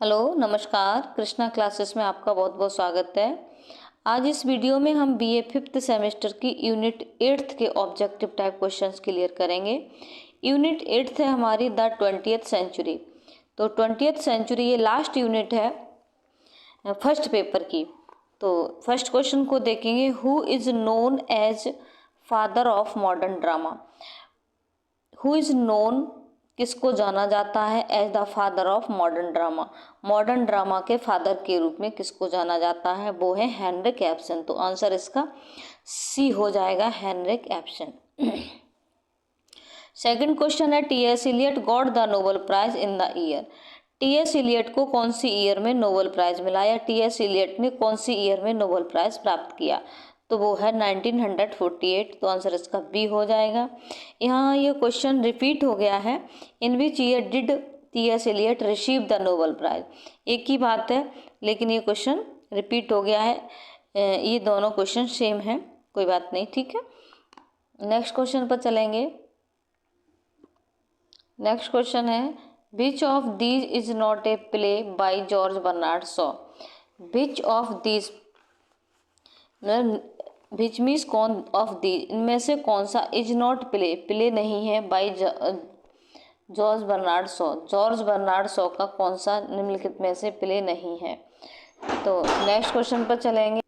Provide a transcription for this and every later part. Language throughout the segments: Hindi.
हेलो नमस्कार, कृष्णा क्लासेस में आपका बहुत बहुत स्वागत है। आज इस वीडियो में हम बीए 5th सेमेस्टर की यूनिट 8th के ऑब्जेक्टिव टाइप क्वेश्चंस क्लियर करेंगे। यूनिट 8th है हमारी द 20th सेंचुरी। तो 20th सेंचुरी ये लास्ट यूनिट है फर्स्ट पेपर की। तो फर्स्ट क्वेश्चन को देखेंगे, who is known as father of modern drama. Who is known किसको जाना जाता है as the father of modern drama. Modern drama के फादर के रूप में किसको जाना जाता है, वो है हेनरिक एब्सन। तो आंसर इसका सी हो जाएगा, हेनरिक एब्सन। सेकंड क्वेश्चन है, T S Eliot got the Nobel prize in the year. T S Eliot को कौन सी ईयर में नोबेल प्राइज मिला, या टी एस इलियट ने कौन सी ईयर में नोबेल प्राइज प्राप्त किया, तो वो है 1948। तो आंसर इसका बी हो जाएगा। यहाँ ये क्वेश्चन रिपीट हो गया है, in which year did T S Eliot receive the Nobel prize. एक ही बात है, लेकिन ये क्वेश्चन रिपीट हो गया है। ये दोनों क्वेश्चन सेम है, कोई बात नहीं, ठीक है। नेक्स्ट क्वेश्चन पर चलेंगे। नेक्स्ट क्वेश्चन है, which of these is not a play by George Bernard Shaw. Which of these which means कौन ऑफ दीज, इनमें से कौन सा इज नॉट प्ले, प्ले नहीं है by George Bernard Shaw. George Bernard Shaw का कौन सा निम्नलिखित में से प्ले नहीं है। तो नेक्स्ट क्वेश्चन पर चलेंगे।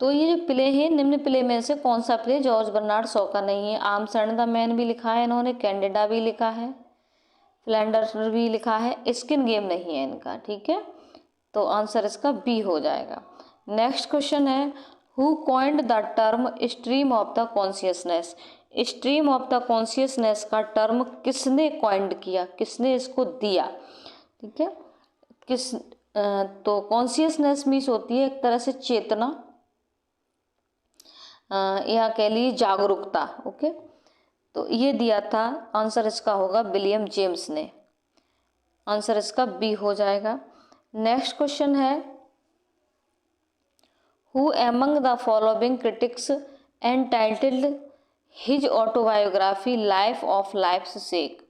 तो ये जो प्ले है, निम्न प्ले में से कौन सा प्ले जॉर्ज बर्नार्ड शॉ का नहीं है। आर्म्स एंड द मैन भी लिखा है इन्होंने, कैंडिडा भी लिखा है, फ्लैंडर्स भी लिखा है, स्किन गेम नहीं है इनका, ठीक है। तो आंसर इसका बी हो जाएगा। नेक्स्ट क्वेश्चन है, who coined the term stream of the consciousness. Stream of the consciousness का टर्म किसने कॉइंड किया, किसने इसको दिया, ठीक है। तो कॉन्शियसनेस मीन्स होती है एक तरह से चेतना, या कह लीजिए जागरूकता, ओके। तो ये दिया था, आंसर इसका होगा विलियम जेम्स ने। आंसर इसका बी हो जाएगा। नेक्स्ट क्वेश्चन है, who among the following critics entitled his autobiography life of life's sake.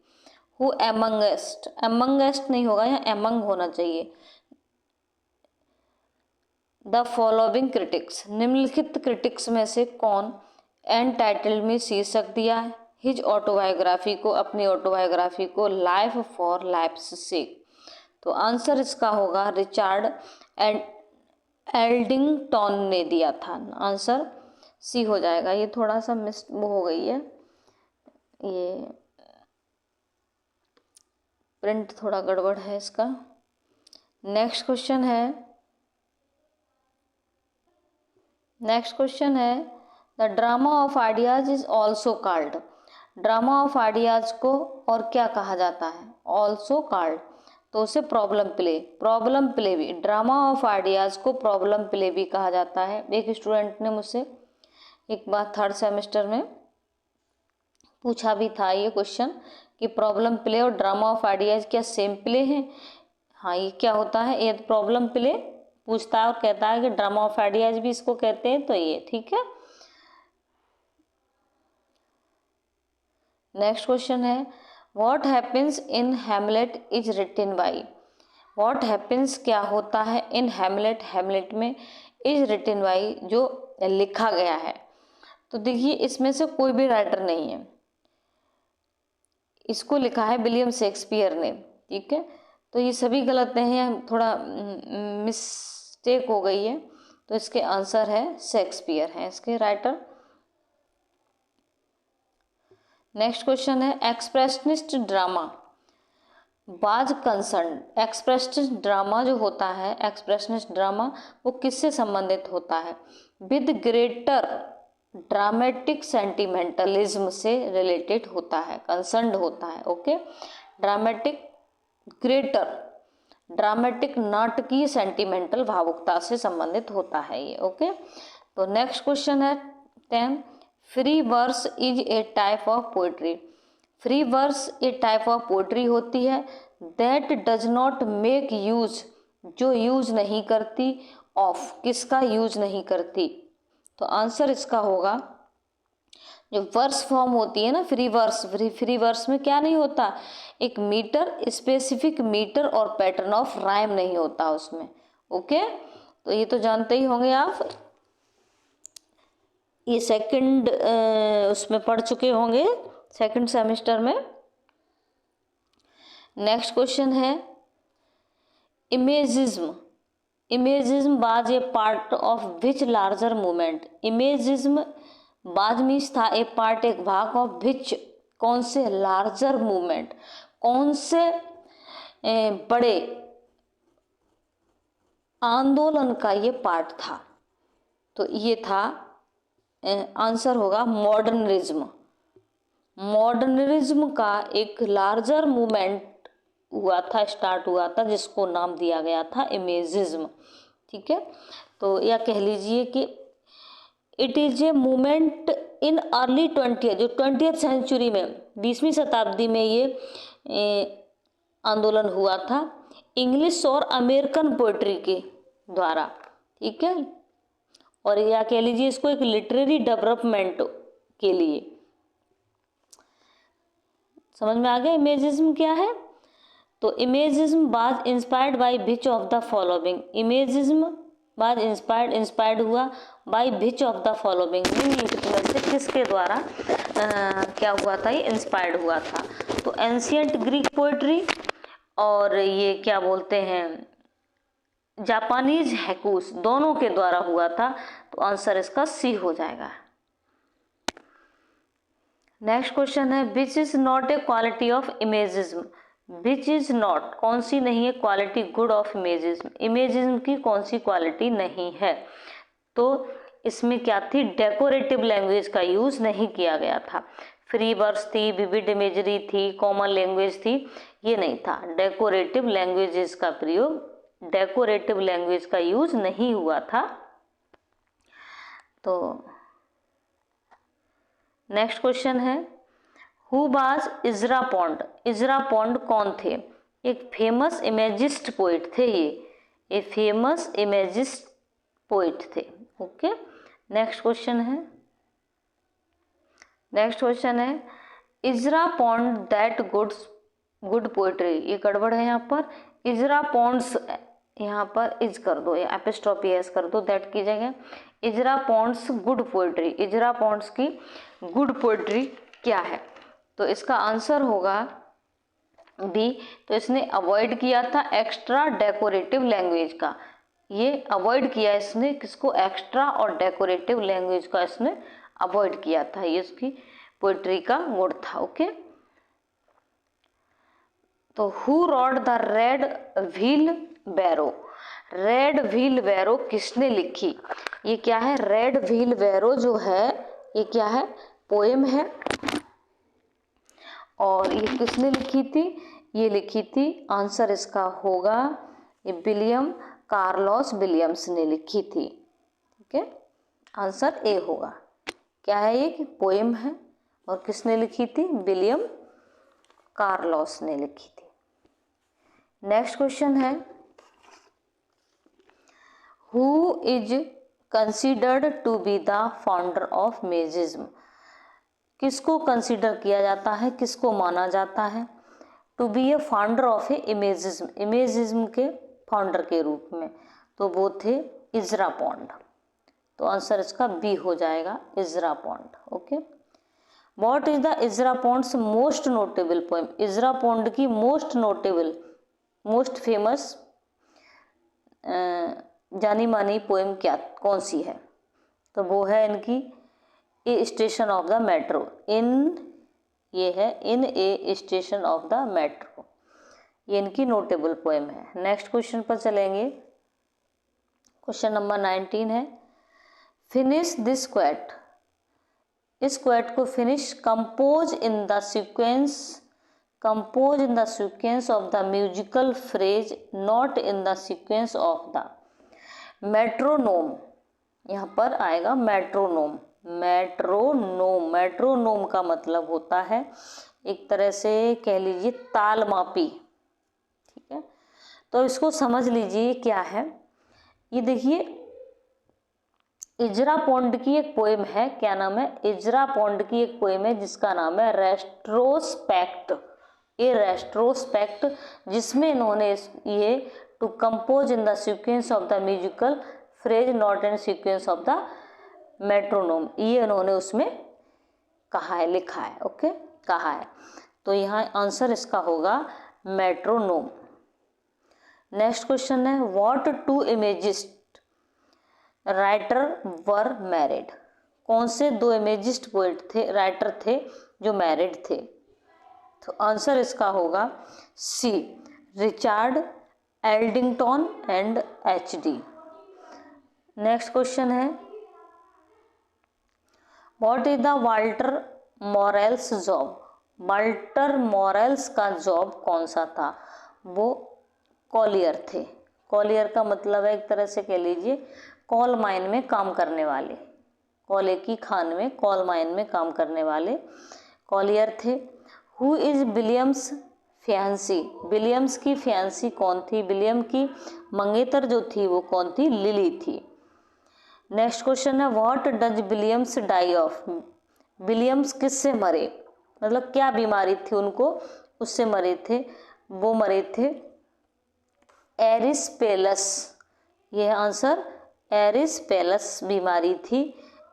Who amongst, amongst नहीं होगा, यहाँ एमंग होना चाहिए। द फॉलोइंग क्रिटिक्स, निम्नलिखित क्रिटिक्स में से कौन एंटाइटल्ड में शीर्षक दिया है हिज ऑटोबायोग्राफी को, अपनी ऑटोबायोग्राफी को, लाइफ फॉर लाइफ्स सेक। तो आंसर इसका होगा रिचार्ड एल्डिंगटन ने दिया था। आंसर सी हो जाएगा। ये थोड़ा सा मिस हो गई है, ये प्रिंट थोड़ा गड़बड़ है इसका। नेक्स्ट क्वेश्चन है, the drama of ideas is also called. Drama of ideas को और क्या कहा जाता है, ऑल्सो कॉल्ड। तो उसे प्रॉब्लम प्ले भी, ड्रामा ऑफ आइडियाज को प्रॉब्लम प्ले भी कहा जाता है। एक स्टूडेंट ने मुझसे एक बार 3rd सेमेस्टर में पूछा भी था ये क्वेश्चन कि प्रॉब्लम प्ले और ड्रामा ऑफ आइडियाज क्या सेम प्ले हैं। हाँ, ये क्या होता है, ये प्रॉब्लम प्ले पूछता है और कहता है कि ड्रामा ऑफ आइडियाज भी इसको कहते हैं, तो ये ठीक है। नेक्स्ट क्वेश्चन है, what happens in Hamlet is written by. What happens क्या होता है, इन हैमलेट, हैमलेट में, इज रिटन बाई जो लिखा गया है। तो देखिए इसमें से कोई भी राइटर नहीं है, इसको लिखा है विलियम शेक्सपियर ने, ठीक है। तो ये सभी गलत हैं, थोड़ा मिस्टेक हो गई है। तो इसके आंसर है शेक्सपियर है इसके राइटर। नेक्स्ट क्वेश्चन है, expressionist drama was concern. Expressionist drama जो होता है, एक्सप्रेशनिस्ट ड्रामा वो किससे संबंधित होता है, विद ग्रेटर ड्रामेटिक सेंटिमेंटलिज्म से रिलेटेड होता है, कंसर्न्ड होता है, ओके। ड्रामेटिक ग्रेटर, ड्रामेटिक नाटकीय सेंटिमेंटल भावुकता से संबंधित होता है ये, ओके। तो नेक्स्ट क्वेश्चन है 10, free verse is a type of poetry. Free verse a type of poetry होती है that does not make use, जो यूज नहीं करती, ऑफ, किसका यूज नहीं करती। तो आंसर इसका होगा जो वर्स फॉर्म होती है ना, फ्री वर्स, फ्री वर्स में क्या नहीं होता, एक मीटर, स्पेसिफिक मीटर और पैटर्न ऑफ राइम नहीं होता उसमें। ओके, तो ये तो जानते ही होंगे आप, ये सेकंड उसमें पढ़ चुके होंगे, सेकंड सेमेस्टर में। नेक्स्ट क्वेश्चन है imagism. Imagism was a part of which larger movement. Imagism बाद मीन्स था ए पार्ट, एक भाग ऑफ विच, कौन से, लार्जर मूवमेंट, कौन से बड़े आंदोलन का ये पार्ट था। तो ये था, आंसर होगा मॉडर्निज्म। मॉडर्निज्म का एक लार्जर मूवमेंट हुआ था, स्टार्ट हुआ था, जिसको नाम दिया गया था इमेजिज्म। ठीक है, तो या कह लीजिए कि it is a movement in early 20th, जो 20th सेंचुरी में, 20वीं शताब्दी में ये आंदोलन हुआ था इंग्लिश और अमेरिकन पोइट्री के द्वारा। ठीक है, और या कह लीजिए इसको एक लिटरेरी डेवलपमेंट के लिए। समझ में आ गया इमेजिज्म क्या है। तो imagism was inspired by which of the following. Imagism was inspired हुआ by which of the following, से किसके द्वारा क्या हुआ था, ये इंस्पायर्ड हुआ था। तो एंशियंट ग्रीक पोइट्री और ये क्या बोलते हैं जापानीज हैकुस, दोनों के द्वारा हुआ था। तो आंसर इसका सी हो जाएगा। नेक्स्ट क्वेश्चन है which is not A quality of imagism. Which is not, कौन सी नहीं है, quality good of imagism. Imagism की कौन सी क्वालिटी नहीं है। तो इसमें क्या थी, डेकोरेटिव लैंग्वेज का यूज नहीं किया गया था। फ्री वर्स थी, विविड इमेजरी थी, कॉमन लैंग्वेज थी, ये नहीं था। डेकोरेटिव लैंग्वेजेस का प्रयोग, डेकोरेटिव लैंग्वेज का यूज नहीं हुआ था। तो नेक्स्ट क्वेश्चन है who was Ijra pond. Ijra pond कौन थे, एक फेमस इमेजिस्ट पोइट थे, ये फेमस इमेजिस्ट पोइट थे। ओके, नेक्स्ट क्वेश्चन है इजरा पॉन्ड दैट गुड पोइट्री। ये गड़बड़ है यहाँ पर, इजरा पॉन्ड्स यहाँ पर इज कर दो या एपिस्ट्रॉफी एस कर दो, दैट की जगह इजरा पॉन्ड्स गुड पोइट्री। इजरा पॉन्ड्स की गुड पोइट्री क्या है। तो इसका आंसर होगा बी। तो इसने अवॉइड किया था एक्स्ट्रा डेकोरेटिव लैंग्वेज का, ये अवॉइड किया इसने, किसको, एक्स्ट्रा और डेकोरेटिव लैंग्वेज का इसने अवॉइड किया था, ये इसकी पोइट्री का गुण था। ओके, तो who wrote the red wheelbarrow. Red wheelbarrow किसने लिखी, ये क्या है, रेड व्हील बैरो जो है ये क्या है, पोएम है। और ये किसने लिखी थी, ये लिखी थी, आंसर इसका होगा ये विलियम कार्लोस विलियम्स ने लिखी थी। ठीक है, आंसर ए होगा। क्या है ये, कि पोएम है और किसने लिखी थी, विलियम कार्लोस ने लिखी थी। नेक्स्ट क्वेश्चन है who is considered to be the founder of imagism. किसको कंसिडर किया जाता है, किसको माना जाता है to be a founder of a imagism, imagism के फाउंडर के रूप में। तो वो थे इजरा पॉन्ड। तो आंसर इसका बी हो जाएगा, Ezra Pound. Okay, what is the Ezra Pound's most notable poem. इजरा पॉन्ड की मोस्ट नोटेबल, मोस्ट फेमस जानी मानी पोएम क्या, कौन सी है। तो वो है इनकी ए स्टेशन ऑफ द मेट्रो। ये है इन ए स्टेशन ऑफ द मेट्रो, ये इनकी नोटेबल पोएम है। नेक्स्ट क्वेश्चन पर चलेंगे। क्वेश्चन नंबर 19 है फिनिश दिस क्वेट। इस क्वेट को finish, compose in the sequence of the musical phrase, not in the sequence of the metronome. यहाँ पर आएगा मेट्रोनोम। मेट्रोनोम का मतलब होता है एक तरह से कह लीजिए ताल मापी। ठीक है, तो इसको समझ लीजिए क्या है। ये देखिए इजरा पोंड की एक पोएम है, क्या नाम है, इजरा पोंड की एक पोएम है जिसका नाम है रेट्रोस्पेक्ट, ये रेट्रोस्पेक्ट, जिसमें इन्होंने ये to compose in the sequence of the musical phrase not in sequence of the metronome, ये इन्होंने उसमें कहा है, लिखा है, ओके, कहा है। तो यहाँ आंसर इसका होगा मेट्रोनोम। नेक्स्ट क्वेश्चन है what two imagist writer were married, कौन से दो इमेजिस्ट पोएट थे, राइटर थे जो मैरिड थे। तो आंसर इसका होगा C, Richard Aldington and H D. Next question है what is the Walter Morel's job, Walter Morel's का जॉब कौन सा था, वो कॉलियर थे। कॉलियर का मतलब है एक तरह से कह लीजिए कोल माइन में काम करने वाले, कोयले की खान में, कोल माइन में काम करने वाले कॉलियर थे। Who is Williams fiancée, Williams की फियांसी कौन थी, विलियम की मंगेतर जो थी वो कौन थी, लिली थी। नेक्स्ट क्वेश्चन है what does Williams die of, Williams किससे मरे, मतलब क्या बीमारी थी उनको उससे मरे थे, वो मरे थे एरिस्पेलस, यह आंसर एरिस्पेलस बीमारी थी।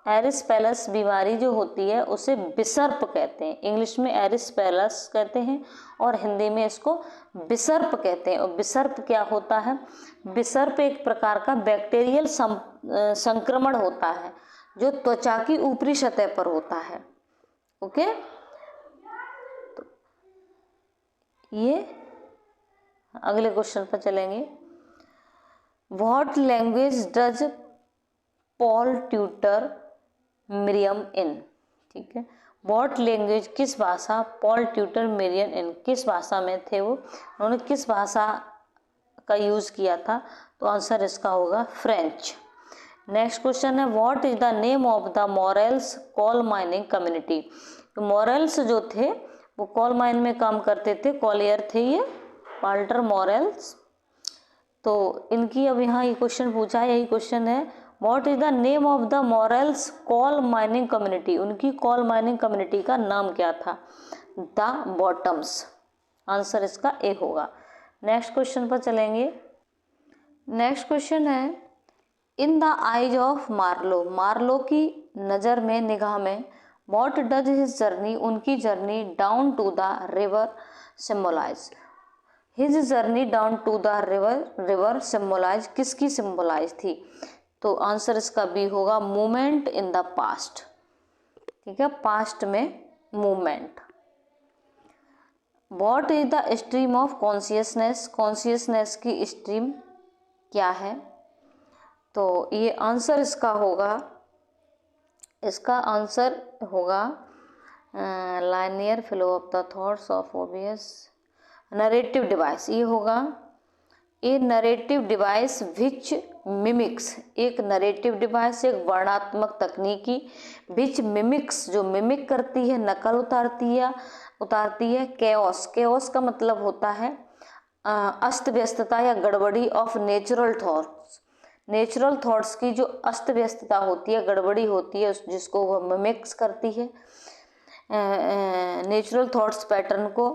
एरिस्पेलस बीमारी जो होती है उसे बिसर्प कहते हैं, इंग्लिश में एरिस्पेलस कहते हैं और हिंदी में इसको बिसर्प कहते हैं। और बिसर्प क्या होता है, बिसर्प एक प्रकार का बैक्टीरियल संक्रमण होता है जो त्वचा की ऊपरी सतह पर होता है, ओके। तो ये अगले क्वेश्चन पर चलेंगे। What language does Paul tutor Miriam in, ठीक है, व्हाट लैंग्वेज किस भाषा, पॉल ट्यूटर मिरियम इन किस भाषा में थे वो, उन्होंने किस भाषा का यूज़ किया था, तो आंसर इसका होगा फ्रेंच। नेक्स्ट क्वेश्चन है what is the name of the Morels coal mining community, तो मोरेल्स जो थे वो कोल माइन में काम करते थे, कॉलियर थे ये वाल्टर मोरेल्स। तो इनकी अब यहाँ ये क्वेश्चन पूछा है, यही क्वेश्चन है what is the name of the Morels coal mining community, उनकी कोल माइनिंग कम्युनिटी का नाम क्या था, द बॉटम्स, आंसर इसका ए होगा। नेक्स्ट क्वेश्चन पर चलेंगे। नेक्स्ट क्वेश्चन है in the eyes of Marlow, Marlow की नज़र में, निगाह में, व्हाट डज हिज जर्नी, उनकी journey down to the river symbolize, his journey down to the river symbolize किसकी सिम्बोलाइज थी, तो आंसर इसका बी होगा मूवमेंट इन द पास्ट, ठीक है, पास्ट में movement. What is the stream of consciousness, consciousness की स्ट्रीम क्या है, तो ये आंसर इसका होगा, इसका आंसर होगा linear flow of the thoughts of obvious narrative device, ये होगा ए नरेटिव डिवाइस विच मिमिक्स, एक नरेटिव डिवाइस एक वर्णात्मक तकनीकी, विच मिमिक्स जो मिमिक करती है, नकल उतारती है केओस, केओस का मतलब होता है अस्त व्यस्तता या गड़बड़ी of natural thoughts, natural thoughts की जो अस्त व्यस्तता होती है, गड़बड़ी होती है, जिसको वह मिमिक्स करती है नेचुरल थॉट्स पैटर्न को,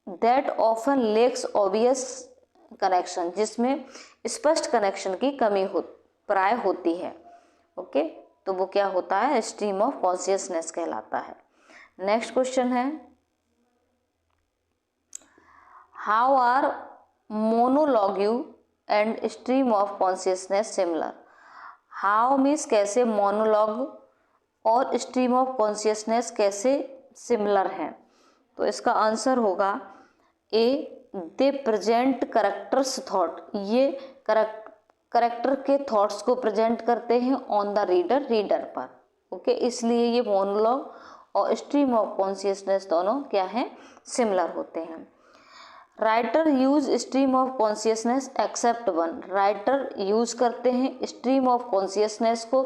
that often lacks obvious connection, जिसमें स्पष्ट कनेक्शन की कमी प्राय होती है, ओके, तो वो क्या होता है, स्ट्रीम ऑफ कॉन्शियसनेस कहलाता है। नेक्स्ट क्वेश्चन है how are monologue and stream of consciousness similar, how means कैसे, मोनोलॉग और स्ट्रीम ऑफ कॉन्शियसनेस कैसे सिमिलर हैं, तो इसका आंसर होगा A they present characters thought, ये करेक्टर के थॉट्स को प्रेजेंट करते हैं ऑन द रीडर पर, ओके, इसलिए ये मोनोलॉग और स्ट्रीम ऑफ कॉन्शियसनेस दोनों क्या हैं, सिमिलर होते हैं। Writer use stream of consciousness except one, writer use करते हैं स्ट्रीम ऑफ कॉन्शियसनेस को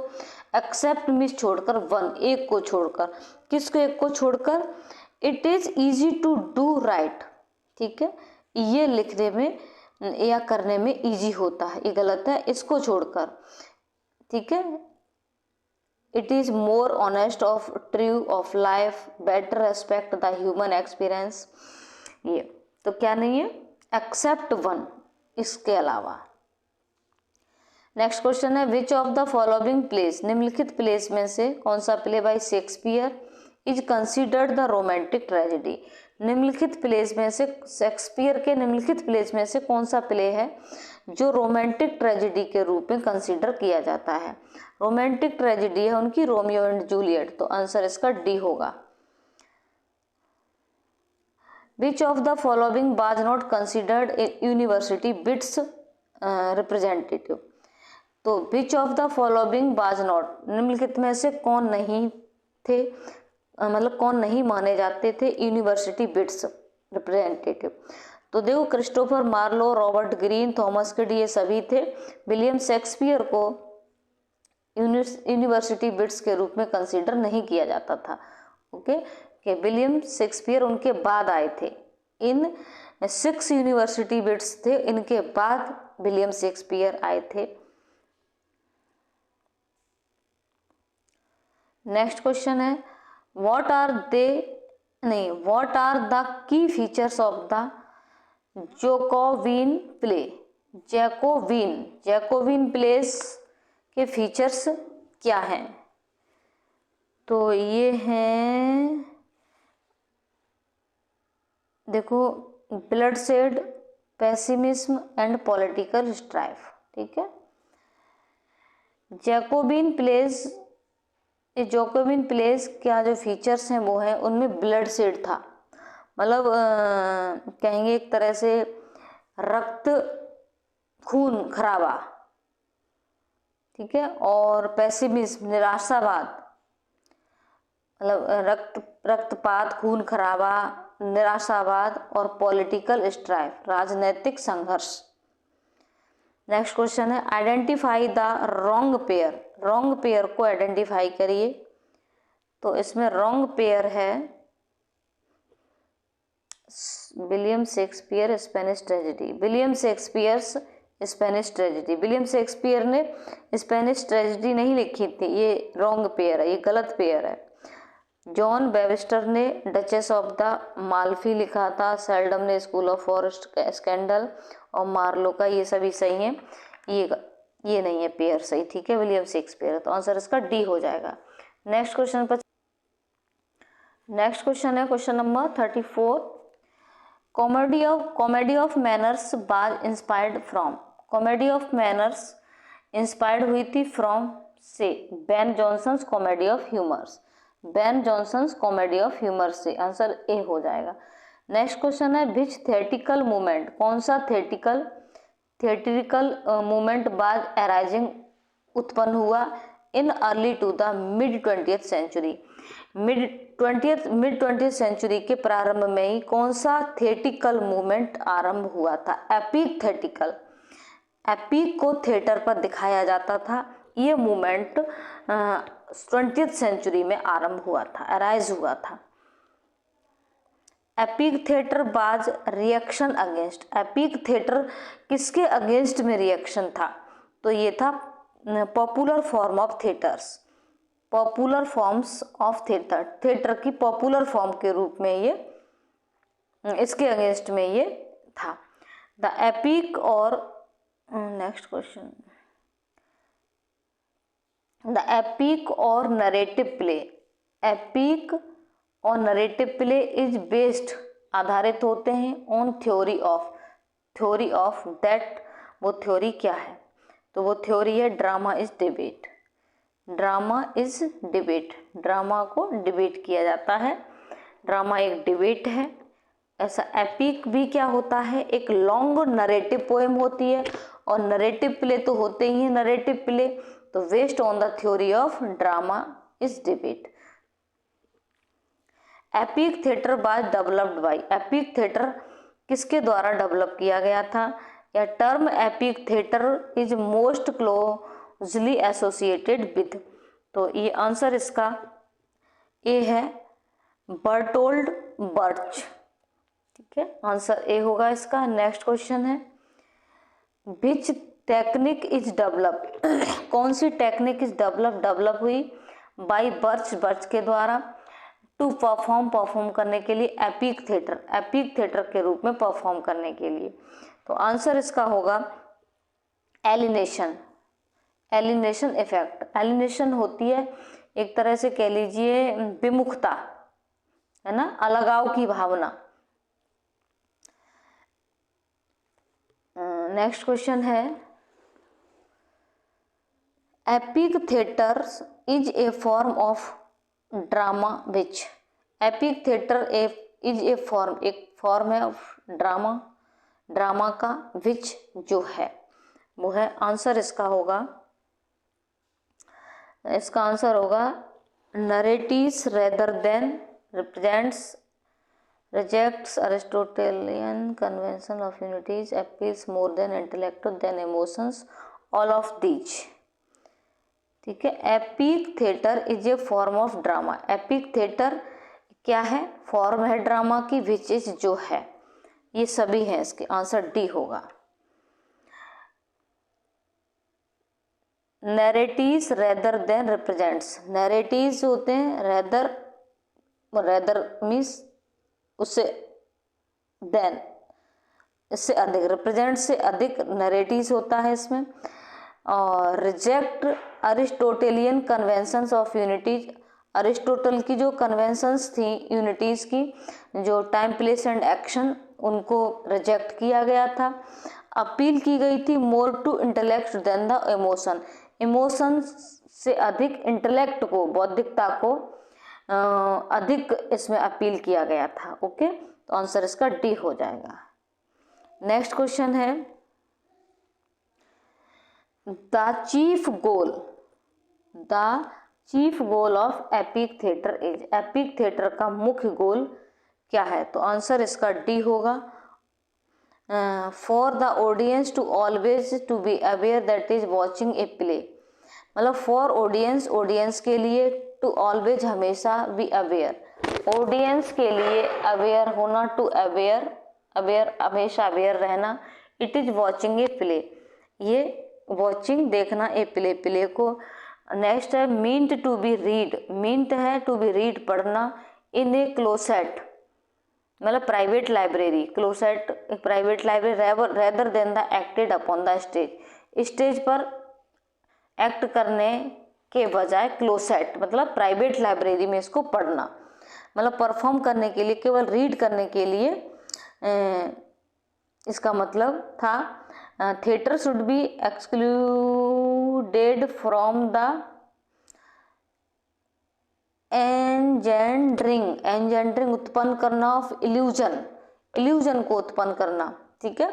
एक्सेप्ट मीन्स छोड़कर, वन एक को छोड़कर, किसको, एक को छोड़कर, it is easy to do right, ठीक है, ये लिखने में या करने में इजी होता है, ये गलत है, इसको छोड़कर, ठीक है, it is more honest of true of life, better respect the human experience. ये तो क्या नहीं है, एक्सेप्ट वन, इसके अलावा। नेक्स्ट क्वेश्चन है which of the following place, निम्नलिखित प्लेस में से कौन सा play by Shakespeare is considered the romantic tragedy. निम्नलिखित प्लेस में से, शेक्सपियर के निम्नलिखित प्लेस में से कौन सा प्ले है जो रोमांटिक ट्रेजेडी के रूप में कंसिडर किया जाता है। रोमांटिक ट्रेजेडी है उनकी रोमियो एंड जूलियट, तो आंसर इसका डी होगा। Which of the following was not considered university bits representative. तो which of the following was not, निम्नलिखित में से कौन नहीं थे, मतलब कौन नहीं माने जाते थे यूनिवर्सिटी बिट्स रिप्रेजेंटेटिव। तो देखो Christopher Marlowe, Robert Greene, Thomas Kyd, ये सभी थे। विलियम शेक्सपियर को यूनिवर्सिटी बिट्स के रूप में कंसीडर नहीं किया जाता था। ओके, कि विलियम शेक्सपियर उनके बाद आए थे। इन 6 यूनिवर्सिटी बिट्स थे, इनके बाद विलियम शेक्सपियर आए थे। नेक्स्ट क्वेश्चन है what are the key features of the Jacobean play. Jacobean plays के फीचर्स क्या हैं। तो ये हैं, देखो, bloodshed, pessimism and political strife. ठीक है, जैकोबिन प्लेस क्या जो फीचर्स हैं वो हैं, उनमें ब्लडशेड था, मतलब कहेंगे एक तरह से रक्त खून खराबा, ठीक है, और पेसिमिज्म निराशावाद, मतलब रक्तपात, खून खराबा, निराशावाद, और पॉलिटिकल स्ट्राइफ, राजनीतिक संघर्ष। नेक्स्ट क्वेश्चन है identify the wrong pair. Wrong pair को आइडेंटिफाई करिए। तो इसमें रॉन्ग पेयर है William Shakespeare Spanish tragedy. William Shakespeare ने स्पेनिश ट्रेजेडी नहीं लिखी थी, ये रॉन्ग पेयर है, ये गलत पेयर है। जॉन वेबस्टर ने डचेस ऑफ द माल्फी लिखा था, सेल्डम ने स्कूल ऑफ फॉरेस्ट स्कैंडल, और मार्लो का, ये सभी सही हैं, ये नहीं है पेयर सही। ठीक है, विलियम शेक्सपियर, तो आंसर इसका डी हो जाएगा। नेक्स्ट क्वेश्चन है question number 34। Comedy of manners was inspired from. Comedy of manners inspired हुई थी फ्रॉम से Ben Jonson's comedy of humours. Ben Jonson's comedy of humour से, आंसर ए हो जाएगा। नेक्स्ट क्वेश्चन है विच थिएटिकल मूवमेंट, कौन सा थिएट्रिकल मूवमेंट बाज अराइजिंग उत्पन्न हुआ in early to the mid 20th century. Mid 20th century के प्रारंभ में ही कौन सा थिएटिकल मूवमेंट आरंभ हुआ था। एपिक थिएटिकल, एपिक को थिएटर पर दिखाया जाता था। ये मूवमेंट 20th सेंचुरी में आरंभ हुआ था, अराइज हुआ था। एपिक थिएटर बाज रिएक्शन अगेंस्ट। एपिक थिएटर किसके अगेंस्ट में रिएक्शन था। तो ये था popular form of theatres, popular forms of theatre, theatre की पॉपुलर फॉर्म के रूप में ये, इसके अगेंस्ट में ये था। द एपिक और नेक्स्ट क्वेश्चन, द एपिक और नरेटिव प्ले। एपिक और नरेटिव प्ले इज बेस्ड, आधारित होते हैं ऑन थ्योरी ऑफ दैट। वो थ्योरी क्या है, तो वो थ्योरी है drama is debate. Drama is debate, drama को डिबेट किया जाता है, ड्रामा एक डिबेट है। ऐसा एपिक भी क्या होता है, एक लॉन्ग नरेटिव पोएम होती है, और नरेटिव प्ले तो होते ही हैं नरेटिव प्ले, तो based on the theory of drama is debate. Epic theatre was developed by. Epic theatre किसके द्वारा डेवलप किया गया था। या term epic theatre is most closely associated with, तो ये आंसर इसका ए है, बर्टोल्ड बर्च। ठीक है, आंसर ए होगा इसका। नेक्स्ट क्वेश्चन है विच टेक्निक इज डेवलप। कौन सी टेक्निक इज डेवलप हुई बाई बर्च, बर्च के द्वारा, टू परफॉर्म करने के लिए, एपिक थिएटर के रूप में परफॉर्म करने के लिए। तो आंसर इसका होगा एलिनेशन इफेक्ट। एलिनेशन होती है एक तरह से कह लीजिए विमुखता, है ना, अलगाव की भावना। नेक्स्ट क्वेश्चन है, epic theatre is a form of drama which. Epic theatre is a form, एक फॉर्म है ऑफ ड्रामा का, विच जो है वो है, आंसर इसका होगा narratives rather than represents, rejects Aristotelian convention of unities, appeals more than intellect than emotions, all of these। ठीक है, epic theatre is a form of drama. Epic theatre क्या है, फॉर्म है ड्रामा की, विच इज जो है, ये सभी हैं, इसके आंसर डी होगा। Narratives rather than represents, narratives होते हैं रेदर मीन्स उससे, देन इससे अधिक, रिप्रेजेंट से अधिक, नैरेटिव्स होता है इसमें। और reject Aristotelian conventions of unities, Aristotle की जो कन्वेंशंस थी यूनिटीज की, जो टाइम प्लेस एंड एक्शन, उनको रिजेक्ट किया गया था। अपील की गई थी more to intellect than the emotion, emotion से अधिक इंटेलेक्ट को, बौद्धिकता को अधिक इसमें अपील किया गया था। ओके, तो आंसर इसका डी हो जाएगा। नेक्स्ट क्वेश्चन है, the chief goal of epic theatre is, epic theatre का मुख्य गोल क्या है, तो आंसर इसका डी होगा, for the audience to always to be aware that is watching a play, मतलब फॉर ऑडियंस के लिए, टू ऑलवेज हमेशा, बी अवेयर ऑडियंस के लिए, अवेयर होना, टू अवेयर हमेशा अवेयर रहना, it is watching a play, ये वॉचिंग देखना ए प्ले को। नेक्स्ट है meant to be read, meant है टू बी रीड पढ़ना, इन ए क्लोसेट मतलब प्राइवेट लाइब्रेरी, क्लोसेट एक private library, rather than the acted upon the stage, stage पर एक्ट करने के बजाय, क्लोसेट मतलब प्राइवेट लाइब्रेरी में इसको पढ़ना, मतलब परफॉर्म करने के लिए, केवल रीड करने के लिए इसका मतलब था। Theatre should be excluded from the engendering उत्पन्न करना, ऑफ इल्यूजन को उत्पन्न करना। ठीक है,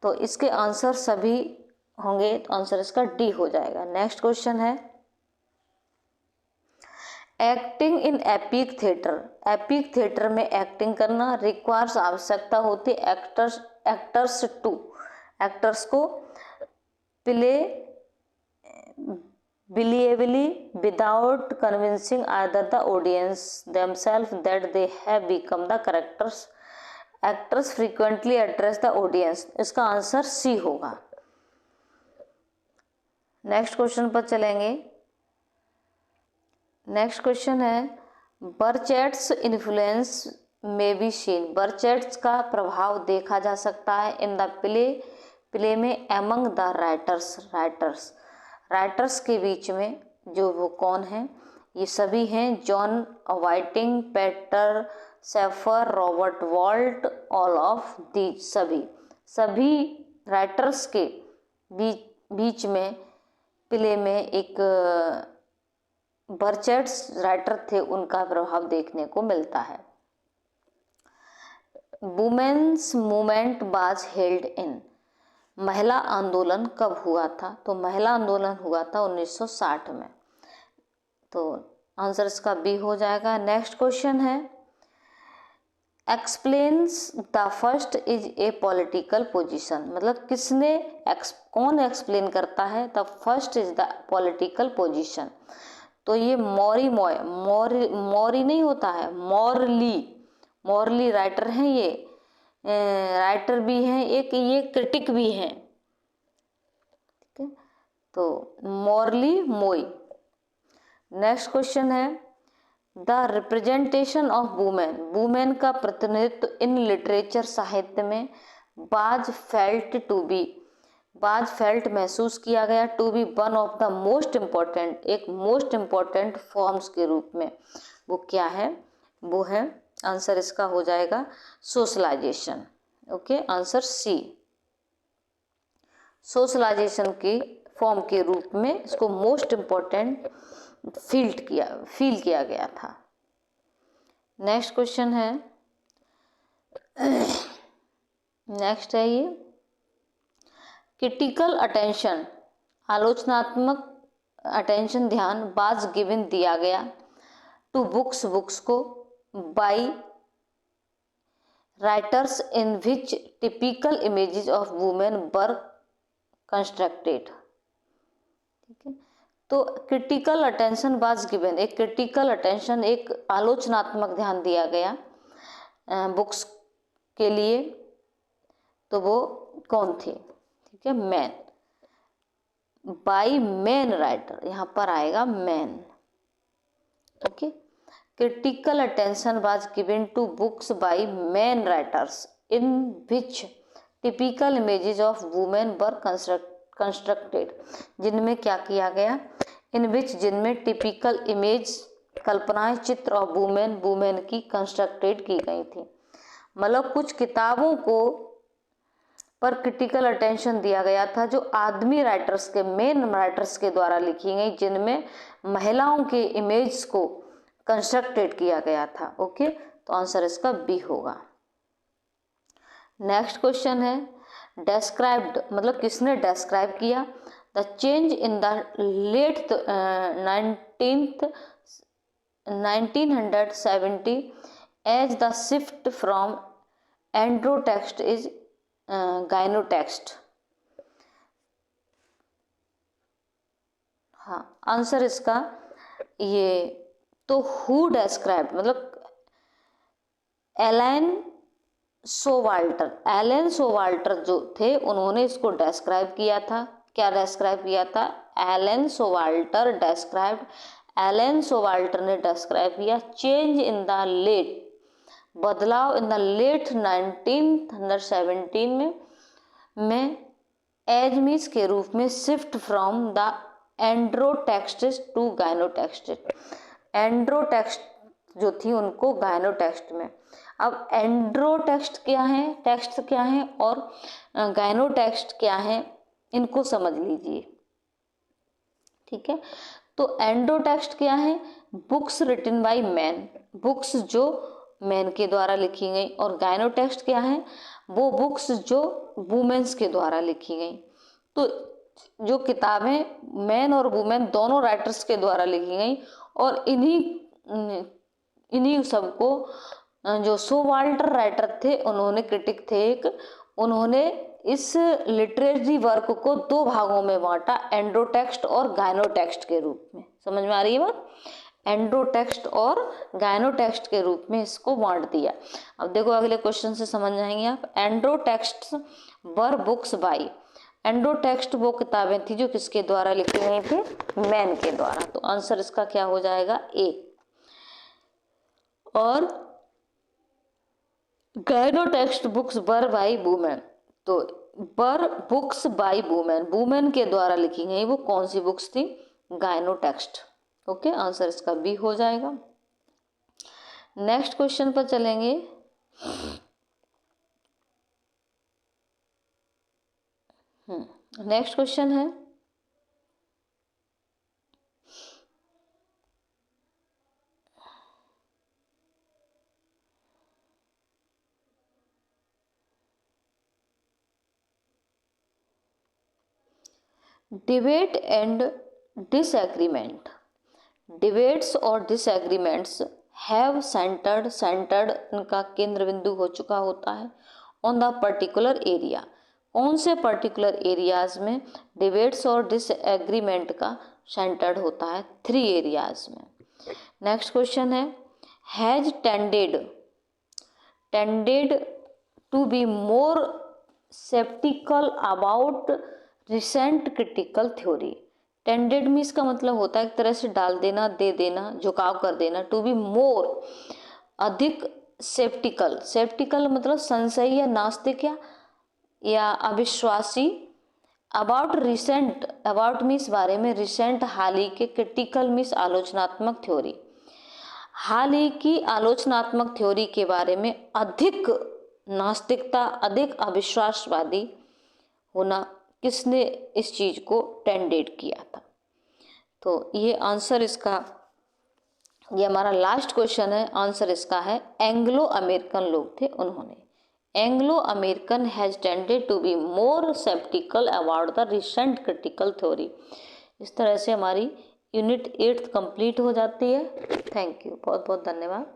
तो इसके आंसर सभी होंगे, तो आंसर इसका डी हो जाएगा। नेक्स्ट क्वेश्चन है, एक्टिंग इन एपिक थिएटर में एक्टिंग करना रिक्वायर्स, आवश्यकता होती एक्टर्स को play believably without convincing either the audience themselves that they have become the characters, actors frequently address the audience, इसका आंसर सी होगा। नेक्स्ट क्वेश्चन पर चलेंगे। नेक्स्ट क्वेश्चन है, Brecht's influence may be seen, Brecht's का प्रभाव देखा जा सकता है इन द प्ले में एमंग द राइटर्स के बीच में, जो वो कौन है, ये सभी हैं John Whiting, Peter Shaffer, Robert Walt, all of the, सभी राइटर्स के बीच में प्ले में एक बर्चेट्स राइटर थे, उनका प्रभाव देखने को मिलता है। Women's movement was held in, महिला आंदोलन कब हुआ था, तो महिला आंदोलन हुआ था 1960 में, तो आंसर इसका बी हो जाएगा। नेक्स्ट क्वेश्चन है, explains the first is a political position, मतलब कौन एक्सप्लेन करता है, the first is the political position, तो ये मौरी नहीं होता है, मॉरली राइटर हैं, ये राइटर भी हैं, एक ये क्रिटिक भी हैं। ठीक है, तो मॉरली मोई, नेक्स्ट क्वेश्चन है the representation of women, women का प्रतिनिधित्व इन लिटरेचर साहित्य में was felt to be, was felt महसूस किया गया to be one of the most important, एक मोस्ट इम्पॉर्टेंट फॉर्म्स के रूप में, वो क्या है, वो है आंसर इसका हो जाएगा socialisation. Okay, answer C, socialisation की फॉर्म के रूप में इसको मोस्ट इम्पॉर्टेंट फील किया गया था। नेक्स्ट क्वेश्चन है, नेक्स्ट है ये क्रिटिकल अटेंशन, आलोचनात्मक अटेंशन ध्यान वाज गिवन दिया गया टू बुक्स, बुक्स को by writers in which typical images of women were constructed. ठीक है, तो क्रिटिकल अटेंशन वाज गिवन, एक क्रिटिकल अटेंशन, एक आलोचनात्मक ध्यान दिया गया बुक्स के लिए, तो वो कौन थे, ठीक है, मैन, बाय मैन राइटर, यहाँ पर आएगा man. Okay, critical attention was given to books by man writers in which typical images of women were constructed, जिनमें क्या किया गया, इन विच, जिनमें टिपिकल इमेज, कल्पनाएं, चित्र ऑफ वुमेन, वुमेन की कंस्ट्रक्टेड की गई थी। मतलब कुछ किताबों को पर क्रिटिकल अटेंशन दिया गया था जो आदमी राइटर्स के, मेन राइटर्स के द्वारा लिखी गई, जिनमें महिलाओं के इमेज को कंस्ट्रक्टेड किया गया था। ओके, तो आंसर इसका बी होगा। नेक्स्ट क्वेश्चन है डेस्क्राइब्ड, मतलब किसने डेस्क्राइब किया the change in the late 1970 as the shift from androtext is gynotext. हाँ, आंसर इसका ये तो हु डेस्क्राइब, मतलब एलन सोवाल्टर, एलन सोवाल्टर जो थे उन्होंने इसको डेस्क्राइब किया था। क्या डेस्क्राइब किया था, एलन सोवाल्टर डेस्क्राइब, एलन सोवाल्टर ने डेस्क्राइब किया चेंज इन द लेट, बदलाव इन द लेट 1917 में एजमीस के रूप में, शिफ्ट फ्रॉम द एंड्रोटेक्स्ट टू गाइनोटेक्स्ट, एंड्रोटेक्स्ट जो थी उनको गाइनोटेक्स्ट में। अब एंड्रोटेक्स्ट क्या है, टेक्स्ट क्या है और गाइनोटेक्स्ट क्या है, इनको समझ लीजिए। ठीक है, तो एंड्रोटेक्स्ट क्या है, books written by man, books जो मैन के द्वारा लिखी गई, और गाइनोटेक्स्ट क्या है, वो बुक्स जो वुमेन्स के द्वारा लिखी गई। तो जो किताबें मैन और वुमेन दोनों राइटर्स के द्वारा लिखी गई, और इन्हीं सबको जो सोवाल्टर राइटर थे, उन्होंने क्रिटिक थे एक, उन्होंने इस लिटरेरी वर्क को दो भागों में बांटा, एंड्रोटेक्स्ट और गाइनोटेक्स्ट के रूप में। समझ में आ रही है बात, एंड्रोटेक्स्ट और गाइनोटेक्स्ट के रूप में इसको बांट दिया। अब देखो अगले क्वेश्चन से समझ जाएंगे आप। एंड्रोटेक्स्ट वर बुक्स बाय, एंड्रोटेक्स्ट वो किताबें थी जो किसके द्वारा लिखी गई थी, मैन के द्वारा। तो आंसर इसका क्या हो जाएगा, ए। और गाइनोटेक्स्ट बुक्स वर बाय वुमेन, तो वर बुक्स बाय वुमेन, वुमेन के द्वारा लिखी गई वो कौन सी बुक्स थी, गाइनोटेक्स्ट। ओके, आंसर इसका बी हो जाएगा। नेक्स्ट क्वेश्चन पर चलेंगे। नेक्स्ट क्वेश्चन है डिबेट एंड डिसएग्रीमेंट, डिबेट्स और डिसएग्रीमेंट्स हैव सेंटर्ड, सेंटर्ड इनका केंद्र बिंदु हो चुका होता है, ऑन द पर्टिकुलर एरिया, कौन से पर्टिकुलर एरियाज में डिबेट्स और डिसएग्रीमेंट का सेंटर्ड होता है, 3 एरियाज में। नेक्स्ट क्वेश्चन है has tended to be more sceptical about recent critical theory, tended means का मतलब होता है एक तरह से डाल देना, दे देना, झुकाव कर देना। टू बी मोर, अधिक सेप्टिकल, सेप्टिकल मतलब संशयी या नास्तिक या अविश्वासी। अबाउट रिसेंट, अबाउट मीन्स बारे में, रिसेंट हाल ही के, क्रिटिकल मीन्स आलोचनात्मक थ्योरी, हाल ही की आलोचनात्मक थ्योरी के बारे में अधिक नास्तिकता, अधिक अविश्वासवादी होना, किसने इस चीज को टेंडेड किया था। तो ये आंसर इसका, ये हमारा लास्ट क्वेश्चन है, आंसर इसका है एंग्लो अमेरिकन लोग थे उन्होंने। Anglo American has tended to be more sceptical about the recent critical theory. इस तरह से हमारी यूनिट 8 कंप्लीट हो जाती है। थैंक यू, बहुत बहुत धन्यवाद।